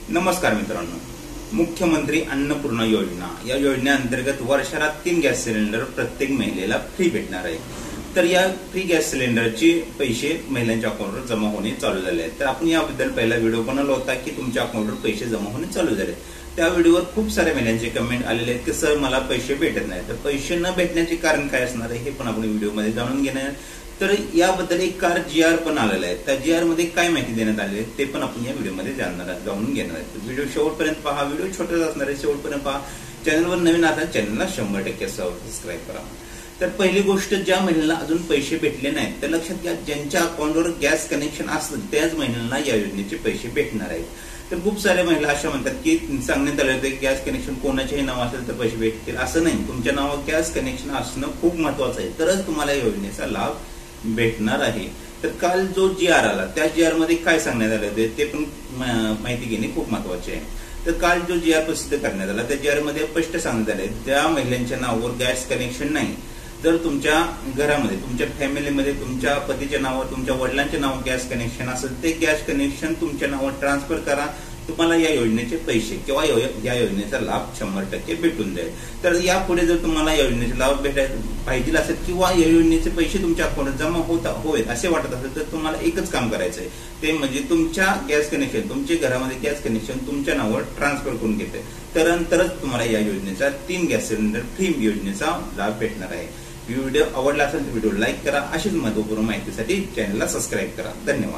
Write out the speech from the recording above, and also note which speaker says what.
Speaker 1: नमस्कार मित्रांनो, मुख्यमंत्री अन्नपूर्णा योजना या योजनेअंतर्गत वर्षाला 3 गॅस सिलेंडर प्रत्येक महिलेला फ्री भेटणार आहे। तर या फ्री गॅस सिलेंडरचे पैसे महिलांच्या अकाउंटवर जमा होणे चालू झाले आहेत। तर आपण याबद्दल पहिला व्हिडिओ बनवला होता की तुमच्या अकाउंटवर पैसे जमा होणे चालू झाले। त्या व्हिडिओवर खूप साऱ्या महिलांचे कमेंट आलेले आहेत की सर मला पैसे भेटत नाही। तर पैसे न भेटण्याचे कारण काय असणार आहे हे पण आपण व्हिडिओमध्ये जाणून घेणार। तर याबद्दल एक कार GR पण आलेला आहे। त्या GR मध्ये काय माहिती देण्यात आली आहे ते पण आपण या व्हिडिओमध्ये जाणून घेणार आहोत। व्हिडिओ शेवटपर्यंत पहा। व्हिडिओ छोटाच असणार आहे, शेवटपर्यंत पहा। चॅनलवर नवीन असाल चॅनलला 100% सबस्क्राईब करा। तर पहिली गोष्ट, ज्या महिलांना अजून पैसे भेटले नाहीत तर लक्षात घ्या, ज्यांच्या अकाउंटवर गॅस कनेक्शन असतं त्याच महिलांना या योजनेचे पैसे भेटणार आहेत। तर खूप साऱ्या महिला अशा म्हणतात की सांगण्यात आले होते गॅस कनेक्शन कोणाचेही नाव असेल तर पैसे भेटतील, असं नाही। तुमच्या नावावर गॅस कनेक्शन असणं खूप महत्वाचं आहे, तरच तुम्हाला या योजनेचा लाभ भेटणार आहे। तर काल जो GR आला त्या GR मध्ये काय सांगण्यात आले होते ते पण माहिती घेणे खूप महत्वाचे आहे। तर काल जो GR प्रसिद्ध करण्यात आला त्या GR मध्ये स्पष्ट सांगण्यात आले, ज्या महिलांच्या नावावर गॅस कनेक्शन नाही, जर तुमच्या घरामध्ये तुमच्या फॅमिलीमध्ये तुमच्या पतीच्या नावावर तुमच्या वडिलांच्या नावावर गॅस कनेक्शन असेल ते गॅस कनेक्शन तुमच्या नावावर ट्रान्सफर करा। तुम्हाला या योजनेचे पैसे किंवा या योजनेचा लाभ 100% भेटून जाईल। तर यापुढे जर तुम्हाला या योजनेचा लाभ पाहिजे असेल किंवा या योजनेचे पैसे तुमच्या अकाउंटवर जमा होईल असे वाटत असेल तर तुम्हाला एकच काम करायचं आहे, ते म्हणजे तुमच्या गॅस कनेक्शन तुमच्या घरामध्ये गॅस कनेक्शन तुमच्या नावावर ट्रान्सफर करून घेते। तरच तुम्हाला या योजनेचा 3 गॅस सिलेंडर फ्री योजनेचा लाभ भेटणार आहे। व्हिडिओ आवडला असेल तर व्हिडिओ लाईक करा। अशीच महत्त्वपूर्ण माहितीसाठी चॅनलला सबस्क्राईब करा। धन्यवाद।